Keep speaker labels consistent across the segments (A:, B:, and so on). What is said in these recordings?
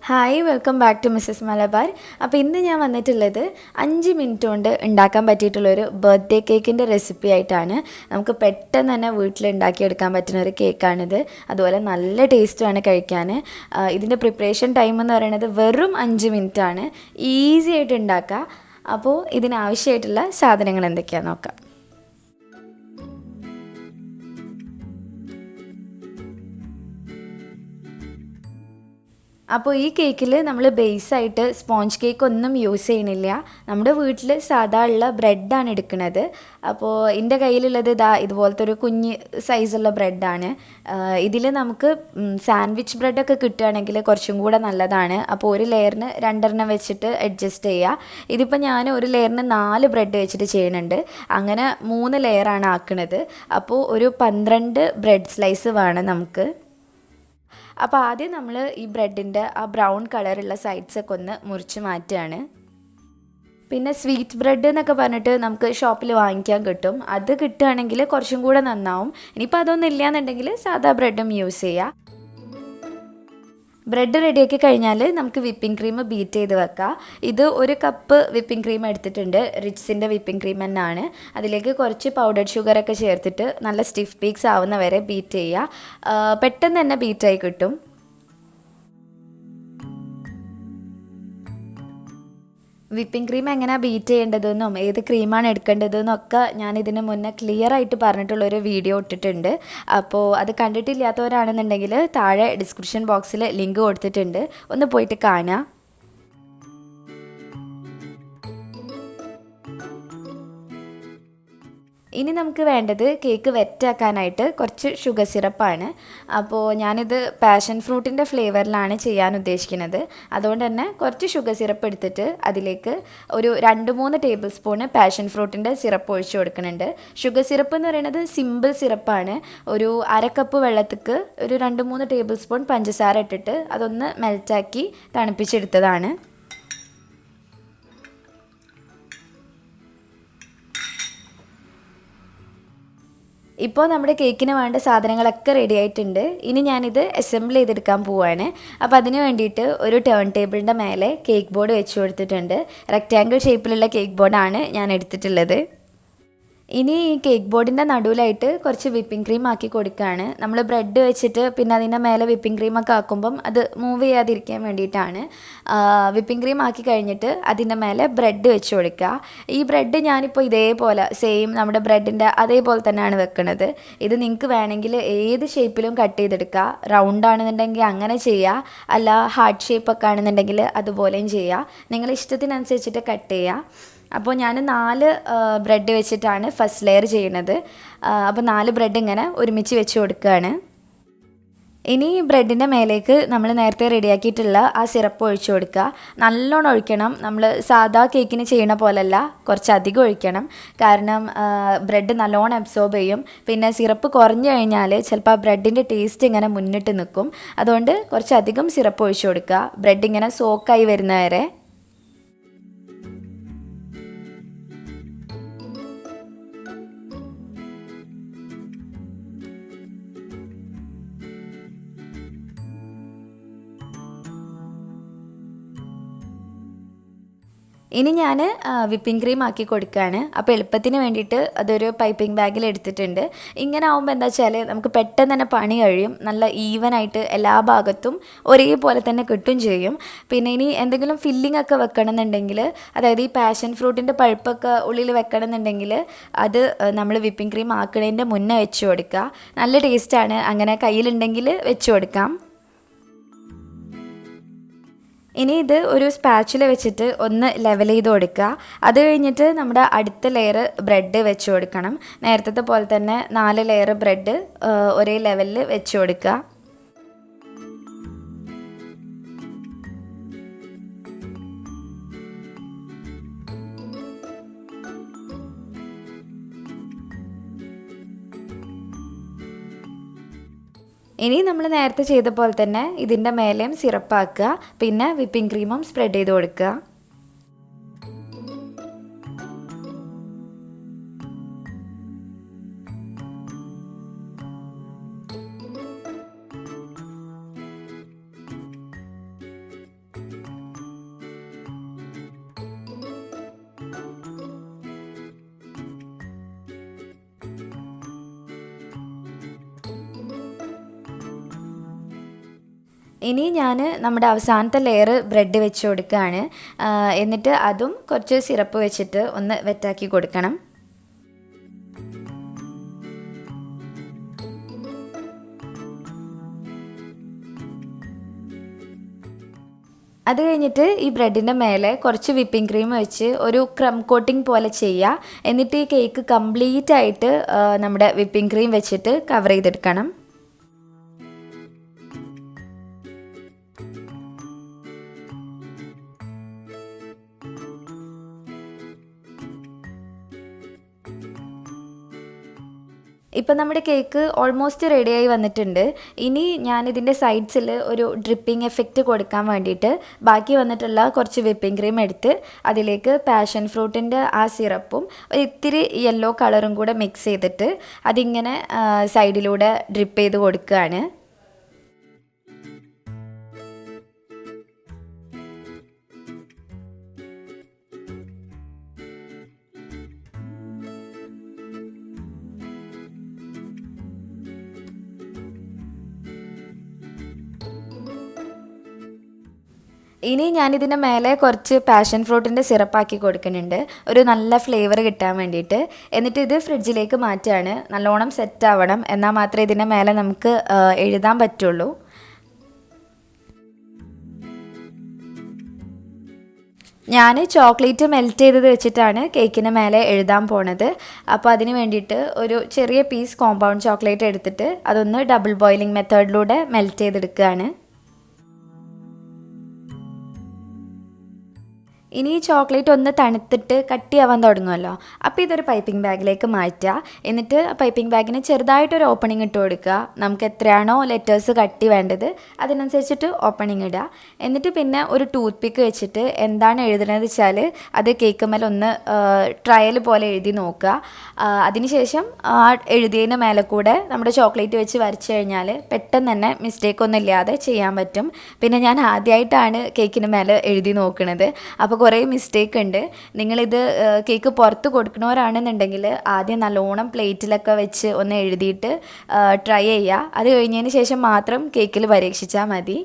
A: Hi, welcome back to Mrs Malabar. അപ്പോൾ ഇന്ന് ഞാൻ വന്നിട്ടുള്ളത് 5 മിനിറ്റ് കൊണ്ട് ഉണ്ടാക്കാൻ പറ്റിയിട്ടുള്ളൊരു ബർത്ത്ഡേ കേക്കിൻ്റെ റെസിപ്പി ആയിട്ടാണ്. നമുക്ക് പെട്ടെന്ന് തന്നെ വീട്ടിൽ ഉണ്ടാക്കിയെടുക്കാൻ പറ്റുന്ന ഒരു കേക്കാണിത്. അതുപോലെ നല്ല ടേസ്റ്റുമാണ് കഴിക്കാൻ. ഇതിൻ്റെ പ്രിപ്പറേഷൻ ടൈം എന്ന് പറയുന്നത് വെറും 5 മിനിറ്റാണ്. ഈസി ആയിട്ട് ഉണ്ടാക്കാം. അപ്പോൾ ഇതിനാവശ്യമായിട്ടുള്ള സാധനങ്ങൾ എന്തൊക്കെയാണെന്ന് നോക്കാം. അപ്പോൾ ഈ കേക്കിൽ നമ്മൾ ബേസായിട്ട് സ്പോഞ്ച് കേക്ക് ഒന്നും യൂസ് ചെയ്യണില്ല. നമ്മുടെ വീട്ടിൽ സാധാ ഉള്ള ബ്രെഡാണ് എടുക്കുന്നത്. അപ്പോൾ എൻ്റെ കയ്യിലുള്ളത് ഇതുപോലത്തെ ഒരു കുഞ്ഞ് സൈസുള്ള ബ്രെഡാണ്. ഇതിൽ നമുക്ക് സാൻഡ്വിച്ച് ബ്രെഡൊക്കെ കിട്ടുകയാണെങ്കിൽ കുറച്ചും കൂടെ നല്ലതാണ്. അപ്പോൾ ഒരു ലെയറിന് 2 വെച്ചിട്ട് അഡ്ജസ്റ്റ് ചെയ്യുക. ഇതിപ്പോൾ ഞാൻ ഒരു ലെയറിന് 4 ബ്രെഡ് വെച്ചിട്ട് ചെയ്യുന്നുണ്ട്. അങ്ങനെ 3 ലെയറാണ് ആക്കുന്നത്. അപ്പോൾ ഒരു 12 ബ്രെഡ് സ്ലൈസ് വേണം നമുക്ക്. അപ്പോൾ ആദ്യം നമ്മൾ ഈ ബ്രെഡിൻ്റെ ആ ബ്രൗൺ കളറുള്ള സൈഡ്സൊക്കെ ഒന്ന് മുറിച്ച് മാറ്റുകയാണ്. പിന്നെ സ്വീറ്റ് ബ്രെഡ് എന്നൊക്കെ പറഞ്ഞിട്ട് നമുക്ക് ഷോപ്പിൽ വാങ്ങിക്കാൻ കിട്ടും. അത് കിട്ടുകയാണെങ്കിൽ കുറച്ചും കൂടെ നന്നാവും. ഇനിയിപ്പോൾ അതൊന്നും ഇല്ലയെന്നുണ്ടെങ്കിൽ സാധാ ബ്രെഡും യൂസ് ചെയ്യാം. ബ്രെഡ് റെഡിയാക്കി കഴിഞ്ഞാൽ നമുക്ക് വിപ്പിംഗ് ക്രീം ബീറ്റ് ചെയ്ത് വെക്കാം. ഇത് 1 കപ്പ് വിപ്പിംഗ് ക്രീം എടുത്തിട്ടുണ്ട്. റിച്ച്സിൻ്റെ വിപ്പിംഗ് ക്രീം തന്നെയാണ്. അതിലേക്ക് കുറച്ച് പൗഡർഡ് ഷുഗറൊക്കെ ചേർത്തിട്ട് നല്ല സ്റ്റിഫ് പീക്സ് ആവുന്ന വരെ ബീറ്റ് ചെയ്യുക. പെട്ടെന്ന് തന്നെ ബീറ്റായി കിട്ടും. വിപ്പിംഗ് ക്രീം എങ്ങനെയാണ് ബീറ്റ് ചെയ്യേണ്ടതെന്നും ഏത് ക്രീമാണ് എടുക്കേണ്ടതെന്നും ഒക്കെ ഞാൻ ഇതിന് മുന്നേ ക്ലിയർ ആയിട്ട് പറഞ്ഞിട്ടുള്ളൊരു വീഡിയോ ഇട്ടിട്ടുണ്ട്. അപ്പോൾ അത് കണ്ടിട്ടില്ലാത്തവരാണെന്നുണ്ടെങ്കിൽ താഴെ ഡിസ്ക്രിപ്ഷൻ ബോക്സിൽ ലിങ്ക് കൊടുത്തിട്ടുണ്ട്. ഒന്ന് പോയിട്ട് കാണുക. ഇനി നമുക്ക് വേണ്ടത് കേക്ക് വെറ്റാക്കാനായിട്ട് കുറച്ച് ഷുഗർ സിറപ്പാണ്. അപ്പോൾ ഞാനിത് പാഷൻ ഫ്രൂട്ടിൻ്റെ ഫ്ലേവറിലാണ് ചെയ്യാൻ ഉദ്ദേശിക്കുന്നത്. അതുകൊണ്ട് തന്നെ കുറച്ച് ഷുഗർ സിറപ്പ് എടുത്തിട്ട് അതിലേക്ക് ഒരു 2-3 ടേബിൾ സ്പൂണ് പാഷൻ ഫ്രൂട്ടിൻ്റെ സിറപ്പ് ഒഴിച്ച് കൊടുക്കുന്നുണ്ട്. ഷുഗർ സിറപ്പ് എന്ന് പറയുന്നത് സിമ്പിൾ സിറപ്പാണ്. ഒരു 1/2 കപ്പ് വെള്ളത്തിക്ക് ഒരു 2-3 ടേബിൾ സ്പൂൺ പഞ്ചസാര ഇട്ടിട്ട് അതൊന്ന് മെൽറ്റാക്കി തണുപ്പിച്ചെടുത്തതാണ്. ഇപ്പോൾ നമ്മുടെ കേക്കിന് വേണ്ട സാധനങ്ങളൊക്കെ റെഡി ആയിട്ടുണ്ട്. ഇനി ഞാനിത് അസംബിൾ ചെയ്തെടുക്കാൻ പോവുകയാണ്. അപ്പോൾ അതിന് വേണ്ടിയിട്ട് ഒരു ടേൺ ടേബിളിൻ്റെ മേലെ കേക്ക് ബോർഡ് വെച്ച് കൊടുത്തിട്ടുണ്ട്. റെക്റ്റാങ്കിൾ ഷേപ്പിലുള്ള കേക്ക് ബോർഡാണ് ഞാൻ എടുത്തിട്ടുള്ളത്. ഇനി ഈ കേക്ക് ബോർഡിൻ്റെ നടുവിലായിട്ട് കുറച്ച് വിപ്പിംഗ് ക്രീം ആക്കി കൊടുക്കുകയാണ്. നമ്മൾ ബ്രെഡ് വെച്ചിട്ട് പിന്നെ അതിൻ്റെ മേലെ വിപ്പിംഗ് ക്രീമൊക്കെ ആക്കുമ്പം അത് മൂവ് ചെയ്യാതിരിക്കാൻ വേണ്ടിയിട്ടാണ്. വിപ്പിംഗ് ക്രീം ആക്കി കഴിഞ്ഞിട്ട് അതിൻ്റെ മേലെ ബ്രെഡ് വെച്ച് കൊടുക്കുക. ഈ ബ്രെഡ് ഞാനിപ്പോൾ ഇതേപോലെ സെയിം നമ്മുടെ ബ്രെഡിൻ്റെ അതേപോലെ തന്നെയാണ് വെക്കുന്നത്. ഇത് നിങ്ങൾക്ക് വേണമെങ്കിൽ ഏത് ഷേപ്പിലും കട്ട് ചെയ്തെടുക്കുക. റൗണ്ട് ആണെന്നുണ്ടെങ്കിൽ അങ്ങനെ ചെയ്യുക, അല്ല ഹാർട്ട് ഷേപ്പൊക്കെ ആണെന്നുണ്ടെങ്കിൽ അതുപോലെയും ചെയ്യുക. നിങ്ങളുടെ ഇഷ്ടത്തിനനുസരിച്ചിട്ട് കട്ട് ചെയ്യുക. അപ്പോൾ ഞാൻ 4 ബ്രെഡ് വെച്ചിട്ടാണ് ഫസ്റ്റ് ലെയർ ചെയ്യുന്നത്. അപ്പോൾ 4 ബ്രെഡ് ഇങ്ങനെ ഒരുമിച്ച് വെച്ച് കൊടുക്കുകയാണ്. ഇനി ബ്രെഡിൻ്റെ മേലേക്ക് നമ്മൾ നേരത്തെ റെഡിയാക്കിയിട്ടുള്ള ആ സിറപ്പ് ഒഴിച്ചു കൊടുക്കുക. നല്ലോണം ഒഴിക്കണം. നമ്മൾ സാധാ കേക്കിന് ചെയ്യണ പോലല്ല, കുറച്ചധികം ഒഴിക്കണം. കാരണം ബ്രെഡ് നല്ലോണം അബ്സോർബ് ചെയ്യും. പിന്നെ സിറപ്പ് കുറഞ്ഞു കഴിഞ്ഞാൽ ചിലപ്പോൾ ആ ബ്രെഡിൻ്റെ ടേസ്റ്റ് ഇങ്ങനെ മുന്നിട്ട് നിൽക്കും. അതുകൊണ്ട് കുറച്ചധികം സിറപ്പ് ഒഴിച്ചു കൊടുക്കുക, ബ്രെഡ് ഇങ്ങനെ സോക്കായി വരുന്നവരെ. ഇനി ഞാൻ വിപ്പിംഗ് ക്രീം ആക്കി കൊടുക്കുകയാണ്. അപ്പോൾ എളുപ്പത്തിന് വേണ്ടിയിട്ട് അതൊരു പൈപ്പിംഗ് ബാഗിൽ എടുത്തിട്ടുണ്ട്. ഇങ്ങനെ ആകുമ്പോൾ എന്താ വെച്ചാൽ നമുക്ക് പെട്ടെന്ന് തന്നെ പണി കഴിയും. നല്ല ഈവനായിട്ട് എല്ലാ ഭാഗത്തും ഒരേപോലെ തന്നെ കിട്ടും ചെയ്യും. പിന്നെ ഇനി എന്തെങ്കിലും ഫില്ലിംഗ് ഒക്കെ വെക്കണമെന്നുണ്ടെങ്കിൽ, അതായത് ഈ പാഷൻ ഫ്രൂട്ടിൻ്റെ പഴുപ്പൊക്കെ ഉള്ളിൽ വെക്കണമെന്നുണ്ടെങ്കിൽ അത് നമ്മൾ വിപ്പിംഗ് ക്രീം ആക്കുന്നതിൻ്റെ മുന്നേ വെച്ച് കൊടുക്കുക. നല്ല ടേസ്റ്റാണ്. അങ്ങനെ കയ്യിലുണ്ടെങ്കിൽ വെച്ച് കൊടുക്കാം. ഇനി ഇത് ഒരു സ്പാച്ചില വെച്ചിട്ട് ഒന്ന് ലെവൽ ചെയ്ത് കൊടുക്കുക. അത് കഴിഞ്ഞിട്ട് നമ്മുടെ അടുത്ത ലെയർ ബ്രെഡ് വെച്ച് കൊടുക്കണം. നേരത്തെ പോലെ തന്നെ 4 ലെയർ ബ്രെഡ് ഒരേ ലെവലിൽ വെച്ച് കൊടുക്കുക. ഇനി നമ്മൾ നേരത്തെ ചെയ്ത പോലെ തന്നെ ഇതിൻ്റെ മേലെയും സിറപ്പാക്കുക, പിന്നെ വിപ്പിംഗ് ക്രീമും സ്പ്രെഡ് ചെയ്ത് കൊടുക്കുക. ഇനി ഞാൻ നമ്മുടെ അവസാനത്തെ ലെയർ ബ്രെഡ് വെച്ച് കൊടുക്കുകയാണ്. എന്നിട്ട് അതും കുറച്ച് സിറപ്പ് വെച്ചിട്ട് ഒന്ന് വെറ്റാക്കി കൊടുക്കണം. അത് കഴിഞ്ഞിട്ട് ഈ ബ്രെഡിൻ്റെ മേലെ കുറച്ച് വിപ്പിംഗ് ക്രീം വെച്ച് ഒരു ക്രം കോട്ടിംഗ് പോലെ ചെയ്യുക. എന്നിട്ട് ഈ കേക്ക് കംപ്ലീറ്റ് ആയിട്ട് നമ്മുടെ വിപ്പിംഗ് ക്രീം വെച്ചിട്ട് കവർ ചെയ്തെടുക്കണം. ഇപ്പം നമ്മുടെ കേക്ക് ഓൾമോസ്റ്റ് റെഡിയായി വന്നിട്ടുണ്ട്. ഇനി ഞാനിതിൻ്റെ സൈഡ്സിൽ ഒരു ഡ്രിപ്പിംഗ് എഫക്റ്റ് കൊടുക്കാൻ വേണ്ടിയിട്ട് ബാക്കി വന്നിട്ടുള്ള കുറച്ച് വിപ്പിംഗ് ക്രീം എടുത്ത് അതിലേക്ക് പാഷൻ ഫ്രൂട്ടിൻ്റെ ആ സിറപ്പും ഒരു ഇത്തിരി യെല്ലോ കളറും കൂടെ മിക്സ് ചെയ്തിട്ട് അതിങ്ങനെ സൈഡിലൂടെ ഡ്രിപ്പ് ചെയ്ത് കൊടുക്കുകയാണ്. ഇനി ഞാനിതിൻ്റെ മേലെ കുറച്ച് പാഷൻ ഫ്രൂട്ടിൻ്റെ സിറപ്പാക്കി കൊടുക്കുന്നുണ്ട്, ഒരു നല്ല ഫ്ലേവർ കിട്ടാൻ വേണ്ടിയിട്ട്. എന്നിട്ട് ഇത് ഫ്രിഡ്ജിലേക്ക് മാറ്റുകയാണ്. നല്ലോണം സെറ്റ് ആവണം, എന്നാൽ മാത്രമേ ഇതിൻ്റെ മേലെ നമുക്ക് എഴുതാൻ പറ്റുള്ളൂ. ഞാൻ ചോക്ലേറ്റ് മെൽറ്റ് ചെയ്തത് വെച്ചിട്ടാണ് കേക്കിന് മേലെ എഴുതാൻ പോണത്. അപ്പോൾ അതിന് വേണ്ടിയിട്ട് ഒരു ചെറിയ പീസ് കോമ്പൗണ്ട് ചോക്ലേറ്റ് എടുത്തിട്ട് അതൊന്ന് ഡബിൾ ബോയിലിംഗ് മെത്തേഡിലൂടെ മെൽറ്റ് ചെയ്തെടുക്കുകയാണ്. ഇനി ഈ ചോക്ലേറ്റ് ഒന്ന് തണുത്തിട്ട് കട്ടിയാവാൻ തുടങ്ങുമല്ലോ, അപ്പോൾ ഇതൊരു പൈപ്പിംഗ് ബാഗിലേക്ക് മാറ്റുക. എന്നിട്ട് പൈപ്പിംഗ് ബാഗിന് ചെറുതായിട്ടൊരു ഓപ്പണിംഗ് ഇട്ട് കൊടുക്കുക. നമുക്ക് എത്രയാണോ ലെറ്റേഴ്സ് കട്ടി വേണ്ടത് അതിനനുസരിച്ചിട്ട് ഓപ്പണിംഗ് ഇടുക. എന്നിട്ട് പിന്നെ ഒരു ടൂത്ത് പിക്ക് വെച്ചിട്ട് എന്താണ് എഴുതുന്നത് വെച്ചാൽ അത് കേക്ക് മേലെ ഒന്ന് ട്രയൽ പോലെ എഴുതി നോക്കുക. അതിനുശേഷം ആ എഴുതിയതിന് മേലെ കൂടെ നമ്മുടെ ചോക്ലേറ്റ് വെച്ച് വരച്ച് കഴിഞ്ഞാൽ പെട്ടെന്ന് തന്നെ മിസ്റ്റേക്കൊന്നും ഇല്ലാതെ ചെയ്യാൻ പറ്റും. പിന്നെ ഞാൻ ആദ്യമായിട്ടാണ് കേക്കിന് മേലെ എഴുതി നോക്കുന്നത്, അപ്പോൾ കുറേ മിസ്റ്റേക്ക് ഉണ്ട്. നിങ്ങളിത് കേക്ക് പുറത്ത് കൊടുക്കണവരാണെന്നുണ്ടെങ്കിൽ ആദ്യം നല്ലോണം പ്ലേറ്റിലൊക്കെ വെച്ച് ഒന്ന് എഴുതിയിട്ട് ട്രൈ ചെയ്യുക. അത് കഴിഞ്ഞതിന് ശേഷം മാത്രം കേക്കിൽ പരീക്ഷിച്ചാൽ മതി.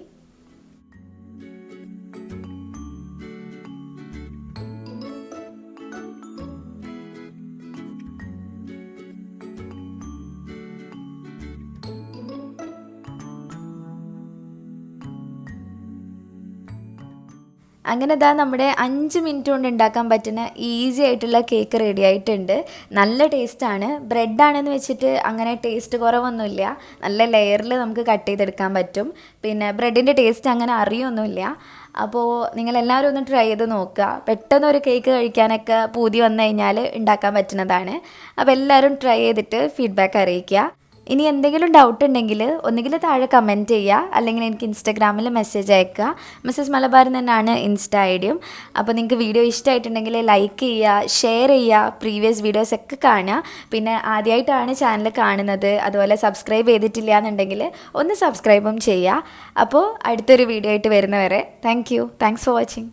A: അങ്ങനെ ഇതാ നമ്മുടെ 5 മിനിറ്റ് കൊണ്ട് ഉണ്ടാക്കാൻ പറ്റുന്ന ഈസി ആയിട്ടുള്ള കേക്ക് റെഡി ആയിട്ടുണ്ട്. നല്ല ടേസ്റ്റാണ്. ബ്രെഡാണെന്ന് വെച്ചിട്ട് അങ്ങനെ ടേസ്റ്റ് കുറവൊന്നുമില്ല. നല്ല ലെയറിൽ നമുക്ക് കട്ട് ചെയ്തെടുക്കാൻ പറ്റും. പിന്നെ ബ്രെഡിൻ്റെ ടേസ്റ്റ് അങ്ങനെ അറിയൊന്നുമില്ല. അപ്പോൾ നിങ്ങളെല്ലാവരും ഒന്ന് ട്രൈ ചെയ്ത് നോക്കുക. പെട്ടെന്നൊരു കേക്ക് കഴിക്കാനൊക്കെ പൂതി വന്നു കഴിഞ്ഞാൽ ഉണ്ടാക്കാൻ പറ്റുന്നതാണ്. അപ്പോൾ എല്ലാവരും ട്രൈ ചെയ്തിട്ട് ഫീഡ്ബാക്ക് അറിയിക്കുക. ഇനി എന്തെങ്കിലും ഡൗട്ട് ഉണ്ടെങ്കിൽ ഒന്നുകിൽ താഴെ കമൻറ്റ് ചെയ്യുക, അല്ലെങ്കിൽ എനിക്ക് ഇൻസ്റ്റാഗ്രാമിൽ മെസ്സേജ് അയക്കുക. മിസ്സസ് മലബാർ തന്നെയാണ് ഇൻസ്റ്റാ ഐഡിയും. അപ്പോൾ നിങ്ങൾക്ക് വീഡിയോ ഇഷ്ടമായിട്ടുണ്ടെങ്കിൽ ലൈക്ക് ചെയ്യുക, ഷെയർ ചെയ്യുക, പ്രീവിയസ് വീഡിയോസ് ഒക്കെ കാണുക. പിന്നെ ആദ്യമായിട്ടാണ് ചാനൽ കാണുന്നത്, അതുപോലെ സബ്സ്ക്രൈബ് ചെയ്തിട്ടില്ല എന്നുണ്ടെങ്കിൽ ഒന്ന് സബ്സ്ക്രൈബും ചെയ്യുക. അപ്പോൾ അടുത്തൊരു വീഡിയോ ആയിട്ട് വരുന്നവരെ താങ്ക്സ് ഫോർ വാച്ചിങ്.